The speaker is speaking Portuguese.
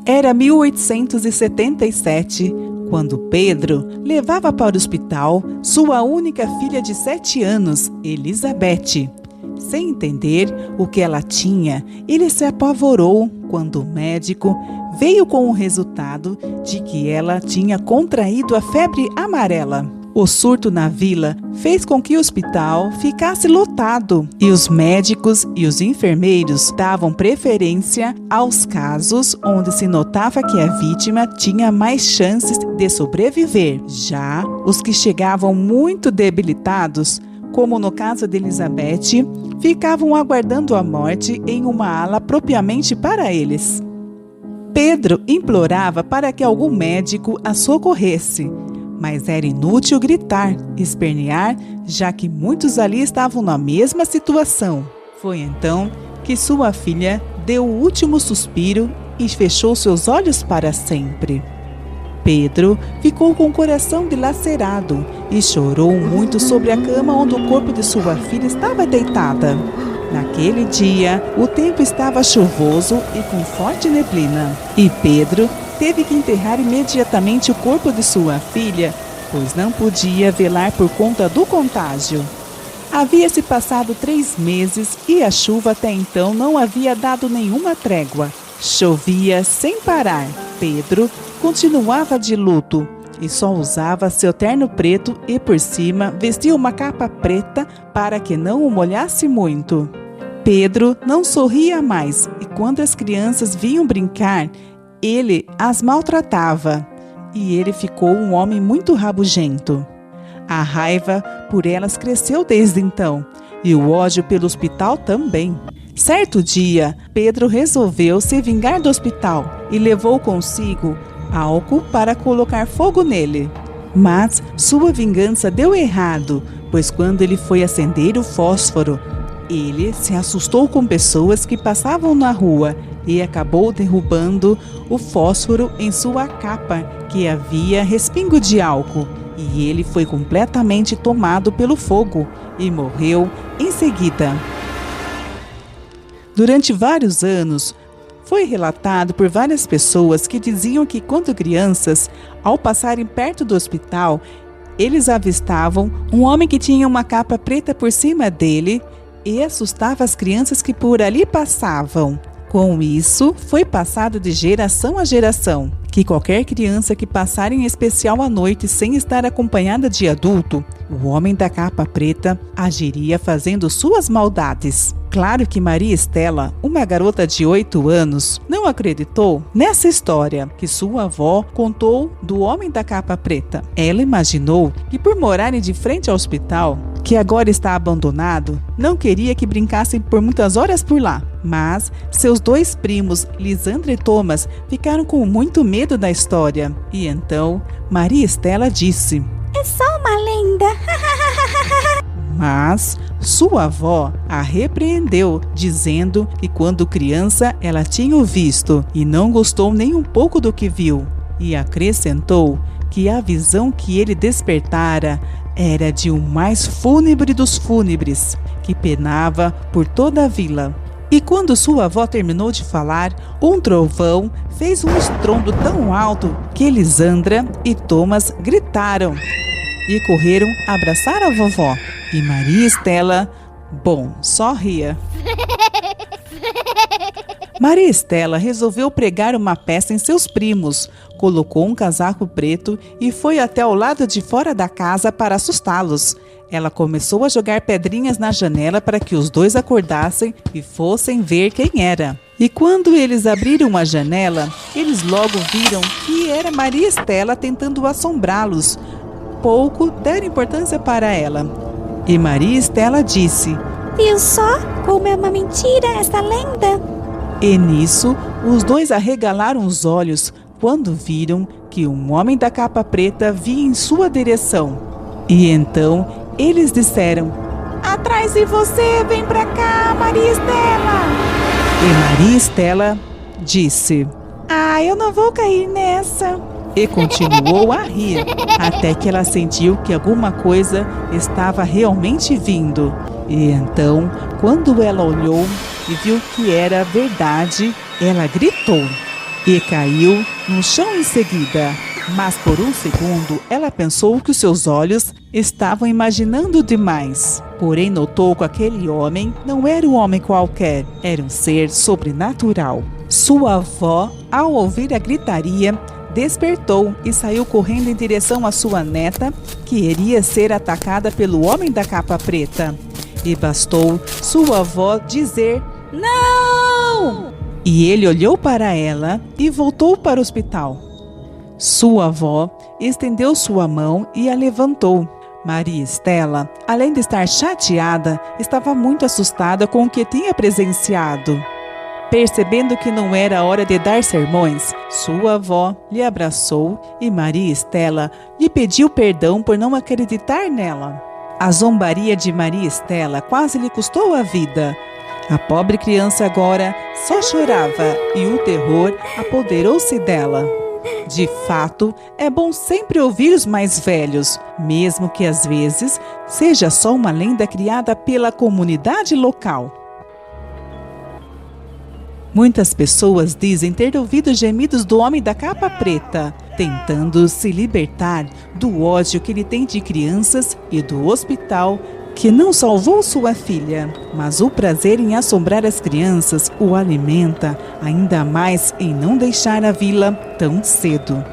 Era 1877, quando Pedro levava para o hospital sua única filha de 7 anos, Elizabeth. Sem entender o que ela tinha, ele se apavorou quando o médico veio com o resultado de que ela tinha contraído a febre amarela. O surto na vila fez com que o hospital ficasse lotado e os médicos e os enfermeiros davam preferência aos casos onde se notava que a vítima tinha mais chances de sobreviver. Já os que chegavam muito debilitados, como no caso de Elizabeth, ficavam aguardando a morte em uma ala propriamente para eles. Pedro implorava para que algum médico a socorresse, mas era inútil gritar, espernear, já que muitos ali estavam na mesma situação. Foi então que sua filha deu o último suspiro e fechou seus olhos para sempre. Pedro ficou com o coração dilacerado e chorou muito sobre a cama onde o corpo de sua filha estava deitada. Naquele dia, o tempo estava chuvoso e com forte neblina, e Pedro teve que enterrar imediatamente o corpo de sua filha, pois não podia velar por conta do contágio. Havia-se passado 3 meses e a chuva até então não havia dado nenhuma trégua. Chovia sem parar. Pedro continuava de luto e só usava seu terno preto e por cima vestia uma capa preta para que não o molhasse muito. Pedro não sorria mais e quando as crianças vinham brincar, ele as maltratava e ele ficou um homem muito rabugento. A raiva por elas cresceu desde então e o ódio pelo hospital também. Certo dia, Pedro resolveu se vingar do hospital e levou consigo álcool para colocar fogo nele. Mas sua vingança deu errado, pois quando ele foi acender o fósforo, ele se assustou com pessoas que passavam na rua e acabou derrubando o fósforo em sua capa, que havia respingo de álcool, e ele foi completamente tomado pelo fogo e morreu em seguida. Durante vários anos, foi relatado por várias pessoas que diziam que quando crianças, ao passarem perto do hospital, eles avistavam um homem que tinha uma capa preta por cima dele e assustava as crianças que por ali passavam. Com isso, foi passado de geração a geração, que qualquer criança que passar em especial à noite sem estar acompanhada de adulto, o homem da capa preta agiria fazendo suas maldades. Claro que Maria Estela, uma garota de 8 anos, não acreditou nessa história que sua avó contou do homem da capa preta. Ela imaginou que por morarem de frente ao hospital, que agora está abandonado, não queria que brincassem por muitas horas por lá. Mas seus 2 primos, Lisandra e Thomas, ficaram com muito medo da história. E então Maria Estela disse: "É só uma lenda." Mas sua avó a repreendeu, dizendo que quando criança ela tinha o visto e não gostou nem um pouco do que viu. E acrescentou que a visão que ele despertara era de um mais fúnebre dos fúnebres, que penava por toda a vila. E quando sua avó terminou de falar, um trovão fez um estrondo tão alto que Lisandra e Thomas gritaram e correram abraçar a vovó. E Maria Estela, só ria. Maria Estela resolveu pregar uma peça em seus primos, colocou um casaco preto e foi até o lado de fora da casa para assustá-los. Ela começou a jogar pedrinhas na janela para que os 2 acordassem e fossem ver quem era. E quando eles abriram a janela, eles logo viram que era Maria Estela tentando assombrá-los. Pouco deram importância para ela. E Maria Estela disse: "Viu só como é uma mentira essa lenda?" E nisso, os 2 arregalaram os olhos quando viram que um homem da capa preta vinha em sua direção. E então eles disseram: "Atrás de você, vem pra cá, Maria Estela!" E Maria Estela disse: "Eu não vou cair nessa." E continuou a rir, até que ela sentiu que alguma coisa estava realmente vindo. E então, quando ela olhou e viu que era verdade, ela gritou: e caiu no chão em seguida. Mas por um segundo ela pensou que os seus olhos estavam imaginando demais. Porém notou que aquele homem não era um homem qualquer, era um ser sobrenatural. Sua avó, ao ouvir a gritaria, despertou e saiu correndo em direção à sua neta, que iria ser atacada pelo homem da capa preta. E bastou sua avó dizer "não!" E ele olhou para ela e voltou para o hospital. Sua avó estendeu sua mão e a levantou. Maria Estela, além de estar chateada, estava muito assustada com o que tinha presenciado. Percebendo que não era hora de dar sermões, sua avó lhe abraçou e Maria Estela lhe pediu perdão por não acreditar nela. A zombaria de Maria Estela quase lhe custou a vida. A pobre criança agora só chorava e o terror apoderou-se dela. De fato, é bom sempre ouvir os mais velhos, mesmo que às vezes seja só uma lenda criada pela comunidade local. Muitas pessoas dizem ter ouvido os gemidos do homem da capa preta, tentando se libertar do ódio que ele tem de crianças e do hospital que não salvou sua filha. Mas o prazer em assombrar as crianças o alimenta ainda mais em não deixar a vila tão cedo.